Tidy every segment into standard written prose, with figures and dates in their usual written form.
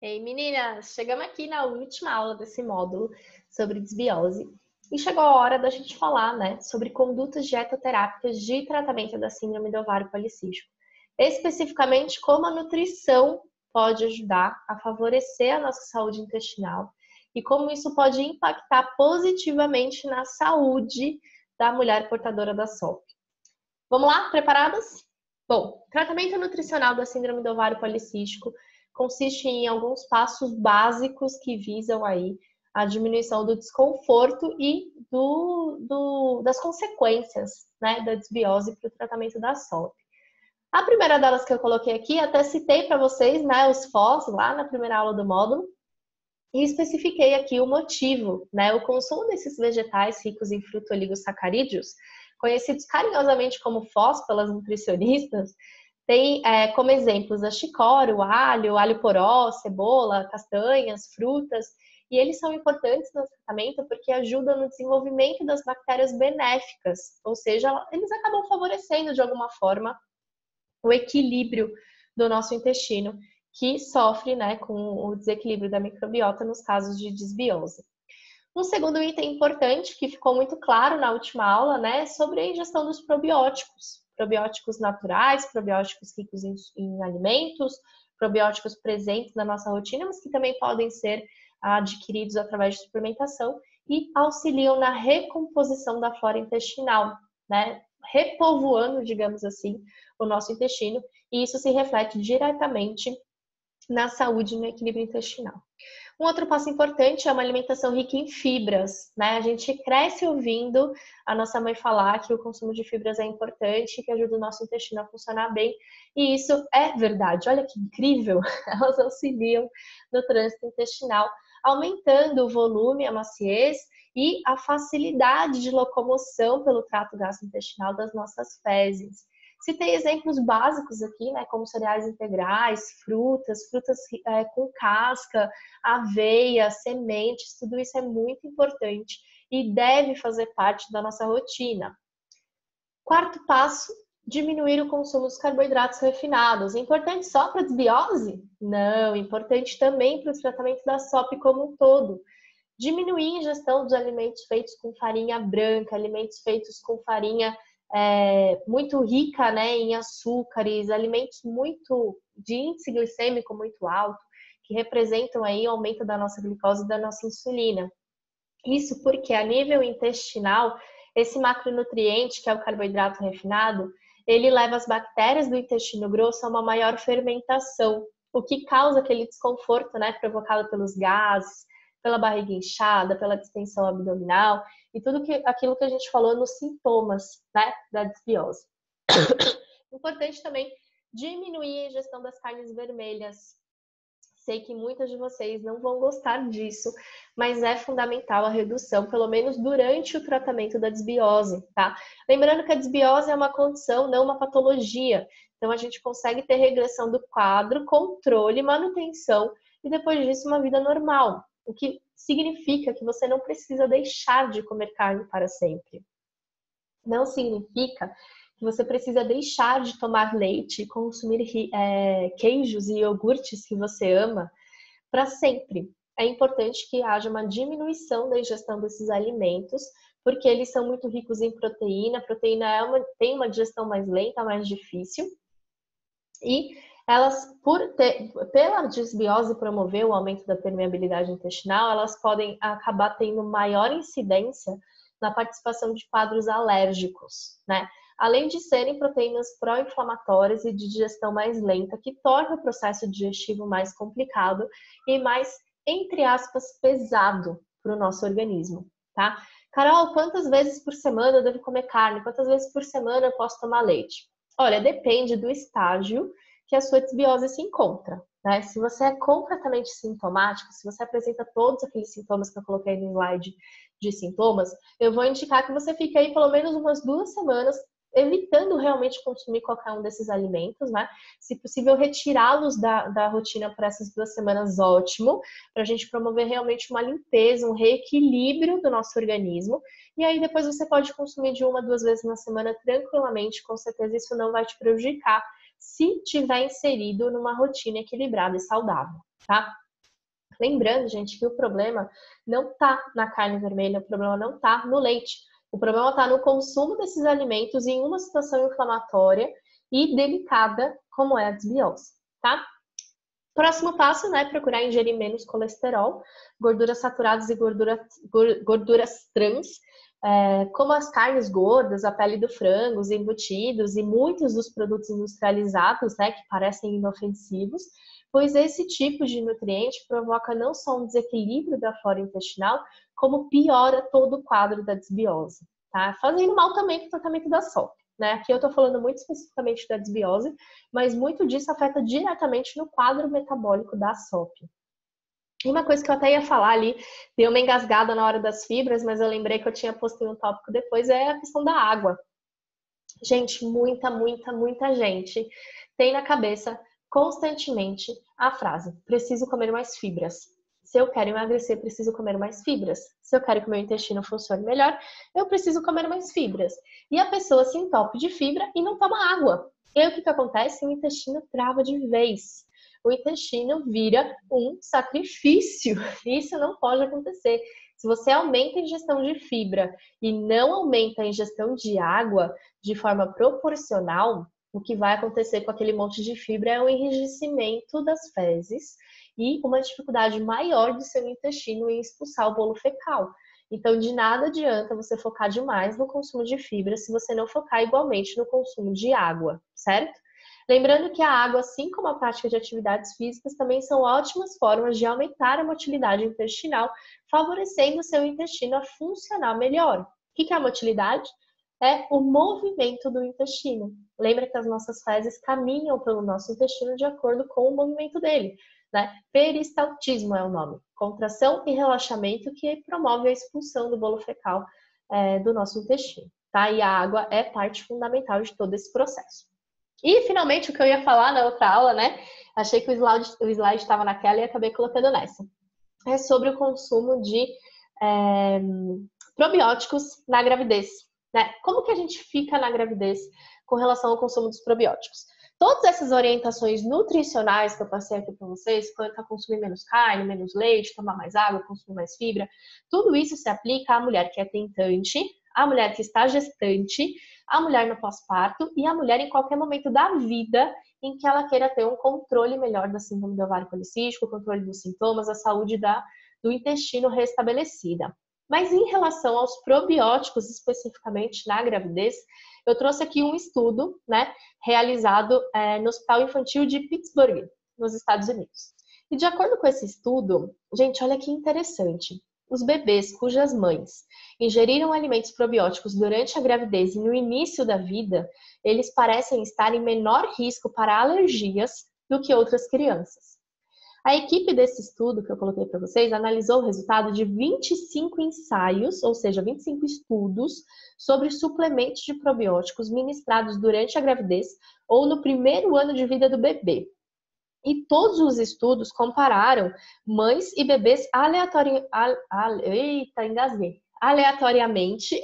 Ei, meninas, chegamos aqui na última aula desse módulo sobre desbiose e chegou a hora da gente falar, né, sobre condutas dietoterápicas de tratamento da síndrome do ovário policístico. Especificamente, como a nutrição pode ajudar a favorecer a nossa saúde intestinal e como isso pode impactar positivamente na saúde da mulher portadora da SOP. Vamos lá? Preparadas? Bom, tratamento nutricional da síndrome do ovário policístico consiste em alguns passos básicos que visam aí a diminuição do desconforto e das consequências, né, da desbiose para o tratamento da SOP. A primeira delas que eu coloquei aqui, até citei para vocês, né, os FOS lá na primeira aula do módulo, e especifiquei aqui o motivo, né, o consumo desses vegetais ricos em fruto-oligosacarídeos, conhecidos carinhosamente como FOS pelas nutricionistas, tem como exemplos a chicória, o alho poró, cebola, castanhas, frutas, e eles são importantes no tratamento porque ajudam no desenvolvimento das bactérias benéficas, ou seja, eles acabam favorecendo de alguma forma o equilíbrio do nosso intestino, que sofre, né, com o desequilíbrio da microbiota nos casos de desbiose. Um segundo item importante que ficou muito claro na última aula, né, é sobre a ingestão dos probióticos. Probióticos naturais, probióticos ricos em alimentos, probióticos presentes na nossa rotina, mas que também podem ser adquiridos através de suplementação e auxiliam na recomposição da flora intestinal, né, repovoando, digamos assim, o nosso intestino, e isso se reflete diretamente na saúde e no equilíbrio intestinal. Um outro passo importante é uma alimentação rica em fibras, né? A gente cresce ouvindo a nossa mãe falar que o consumo de fibras é importante, que ajuda o nosso intestino a funcionar bem, e isso é verdade. Olha que incrível! Elas auxiliam no trânsito intestinal, aumentando o volume, a maciez e a facilidade de locomoção pelo trato gastrointestinal das nossas fezes. Citei exemplos básicos aqui, né, como cereais integrais, frutas com casca, aveia, sementes, tudo isso é muito importante e deve fazer parte da nossa rotina. Quarto passo, diminuir o consumo dos carboidratos refinados. Importante só para a desbiose? Não, importante também para o tratamento da SOP como um todo. Diminuir a ingestão dos alimentos feitos com farinha branca, alimentos feitos com farinha muito rica, né, em açúcares, alimentos muito de índice glicêmico muito alto, que representam aí o aumento da nossa glicose e da nossa insulina. Isso porque a nível intestinal, esse macronutriente, que é o carboidrato refinado, ele leva as bactérias do intestino grosso a uma maior fermentação, o que causa aquele desconforto, né, provocado pelos gases, pela barriga inchada, pela distensão abdominal e aquilo que a gente falou nos sintomas, né, da desbiose. Importante também diminuir a ingestão das carnes vermelhas. Sei que muitas de vocês não vão gostar disso, mas é fundamental a redução, pelo menos durante o tratamento da desbiose, tá? Lembrando que a desbiose é uma condição, não uma patologia. Então, a gente consegue ter regressão do quadro, controle, manutenção e depois disso uma vida normal. O que significa que você não precisa deixar de comer carne para sempre. Não significa que você precisa deixar de tomar leite, consumir queijos e iogurtes que você ama para sempre. É importante que haja uma diminuição da ingestão desses alimentos, porque eles são muito ricos em proteína. A proteína tem uma digestão mais lenta, mais difícil. E elas, pela desbiose promover o aumento da permeabilidade intestinal, elas podem acabar tendo maior incidência na participação de quadros alérgicos, né? Além de serem proteínas pró-inflamatórias e de digestão mais lenta, que torna o processo digestivo mais complicado e mais, entre aspas, pesado para o nosso organismo, tá? Carol, quantas vezes por semana eu devo comer carne? Quantas vezes por semana eu posso tomar leite? Olha, depende do estágio que a sua desbiose se encontra, né? Se você é completamente sintomático, se você apresenta todos aqueles sintomas que eu coloquei no slide de sintomas, eu vou indicar que você fique aí pelo menos umas 2 semanas evitando realmente consumir qualquer um desses alimentos, né? Se possível, retirá-los da rotina por essas 2 semanas, ótimo, para a gente promover realmente uma limpeza, um reequilíbrio do nosso organismo. E aí depois você pode consumir de 1 a 2 vezes na semana tranquilamente, com certeza isso não vai te prejudicar se tiver inserido numa rotina equilibrada e saudável, tá? Lembrando, gente, que o problema não tá na carne vermelha, o problema não tá no leite. O problema está no consumo desses alimentos em uma situação inflamatória e delicada, como é a desbiose, tá? Próximo passo, né, procurar ingerir menos colesterol, gorduras saturadas e gorduras trans, como as carnes gordas, a pele do frango, os embutidos e muitos dos produtos industrializados, né, que parecem inofensivos, pois esse tipo de nutriente provoca não só um desequilíbrio da flora intestinal, como piora todo o quadro da desbiose, tá? Fazendo mal também para o tratamento da SOP. Né? Aqui eu estou falando muito especificamente da desbiose, mas muito disso afeta diretamente no quadro metabólico da SOP. E uma coisa que eu até ia falar ali, deu uma engasgada na hora das fibras, mas eu lembrei que eu tinha postado um tópico depois, é a questão da água. Gente, muita gente tem na cabeça constantemente a frase: preciso comer mais fibras. Se eu quero emagrecer, preciso comer mais fibras. Se eu quero que meu intestino funcione melhor, eu preciso comer mais fibras. E a pessoa se entope de fibra e não toma água. E aí o que acontece? O intestino trava de vez. O intestino vira um sacrifício. Isso não pode acontecer. Se você aumenta a ingestão de fibra e não aumenta a ingestão de água de forma proporcional, o que vai acontecer com aquele monte de fibra é o enrijecimento das fezes e uma dificuldade maior do seu intestino em expulsar o bolo fecal. Então, de nada adianta você focar demais no consumo de fibra se você não focar igualmente no consumo de água, certo? Lembrando que a água, assim como a prática de atividades físicas, também são ótimas formas de aumentar a motilidade intestinal, favorecendo o seu intestino a funcionar melhor. O que é a motilidade? É o movimento do intestino. Lembra que as nossas fezes caminham pelo nosso intestino de acordo com o movimento dele, né? Peristaltismo é o nome. Contração e relaxamento que promove a expulsão do bolo fecal do nosso intestino, tá? E a água é parte fundamental de todo esse processo. E, finalmente, o que eu ia falar na outra aula, né? Achei que o slide estava naquela e acabei colocando nessa. É sobre o consumo de probióticos na gravidez, né? Como que a gente fica na gravidez com relação ao consumo dos probióticos? Todas essas orientações nutricionais que eu passei aqui para vocês, quanto a consumir menos carne, menos leite, tomar mais água, consumir mais fibra, tudo isso se aplica à mulher que é tentante, à mulher que está gestante, à mulher no pós-parto e à mulher em qualquer momento da vida em que ela queira ter um controle melhor da síndrome do ovário policístico, o controle dos sintomas, a saúde do intestino restabelecida. Mas em relação aos probióticos, especificamente na gravidez, eu trouxe aqui um estudo, né, realizado no Hospital Infantil de Pittsburgh, nos Estados Unidos. E de acordo com esse estudo, gente, olha que interessante. Os bebês cujas mães ingeriram alimentos probióticos durante a gravidez e no início da vida, eles parecem estar em menor risco para alergias do que outras crianças. A equipe desse estudo que eu coloquei para vocês analisou o resultado de 25 ensaios, ou seja, 25 estudos sobre suplementos de probióticos ministrados durante a gravidez ou no primeiro ano de vida do bebê. E todos os estudos compararam mães e bebês aleatoriamente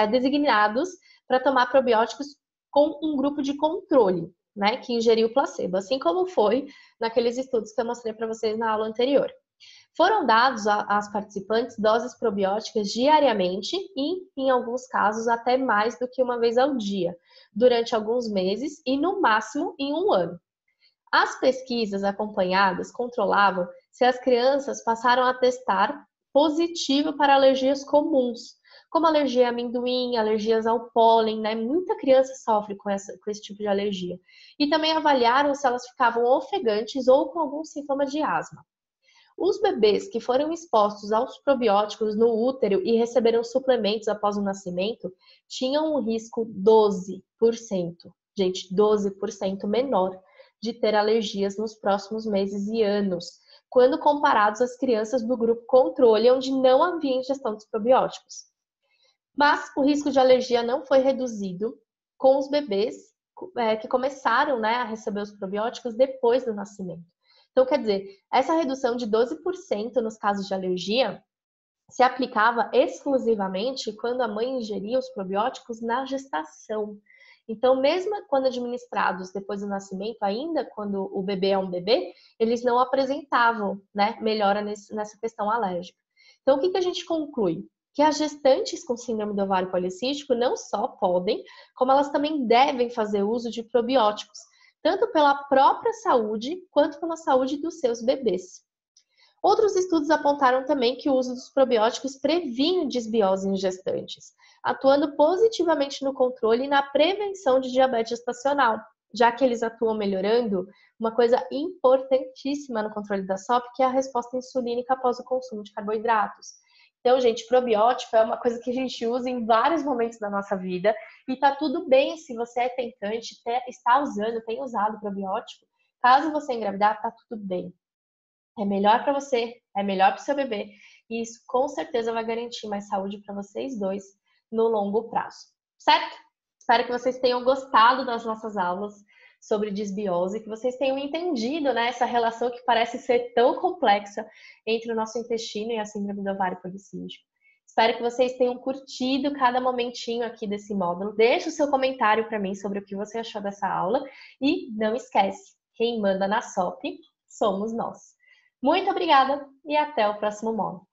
designados para tomar probióticos com um grupo de controle, né, que ingeriu placebo, assim como foi naqueles estudos que eu mostrei para vocês na aula anterior. Foram dados às participantes doses probióticas diariamente e, em alguns casos, até mais do que uma vez ao dia, durante alguns meses e, no máximo, em um ano. As pesquisas acompanhadas controlavam se as crianças passaram a testar positivo para alergias comuns, como alergia a amendoim, alergias ao pólen, né? Muita criança sofre com esse tipo de alergia. E também avaliaram se elas ficavam ofegantes ou com algum sintoma de asma. Os bebês que foram expostos aos probióticos no útero e receberam suplementos após o nascimento tinham um risco 12%, gente, 12% menor de ter alergias nos próximos meses e anos, quando comparados às crianças do grupo controle, onde não havia ingestão dos probióticos. Mas o risco de alergia não foi reduzido com os bebês que começaram, né, a receber os probióticos depois do nascimento. Então, quer dizer, essa redução de 12% nos casos de alergia se aplicava exclusivamente quando a mãe ingeria os probióticos na gestação. Então, mesmo quando administrados depois do nascimento, ainda quando o bebê é um bebê, eles não apresentavam, né, melhora nessa questão alérgica. Então, o que a gente conclui? Que as gestantes com síndrome do ovário policístico não só podem, como elas também devem fazer uso de probióticos, tanto pela própria saúde, quanto pela saúde dos seus bebês. Outros estudos apontaram também que o uso dos probióticos previne desbiose em gestantes, atuando positivamente no controle e na prevenção de diabetes gestacional, já que eles atuam melhorando uma coisa importantíssima no controle da SOP, que é a resposta insulínica após o consumo de carboidratos. Então, gente, probiótico é uma coisa que a gente usa em vários momentos da nossa vida e tá tudo bem se você é tentante, está usando, tem usado probiótico. Caso você engravidar, tá tudo bem. É melhor para você, é melhor para o seu bebê e isso com certeza vai garantir mais saúde para vocês dois no longo prazo, certo? Espero que vocês tenham gostado das nossas aulas sobre desbiose, que vocês tenham entendido, né, essa relação que parece ser tão complexa entre o nosso intestino e a síndrome do ovário policístico. Espero que vocês tenham curtido cada momentinho aqui desse módulo. Deixe o seu comentário para mim sobre o que você achou dessa aula e não esquece, quem manda na SOP somos nós. Muito obrigada e até o próximo módulo.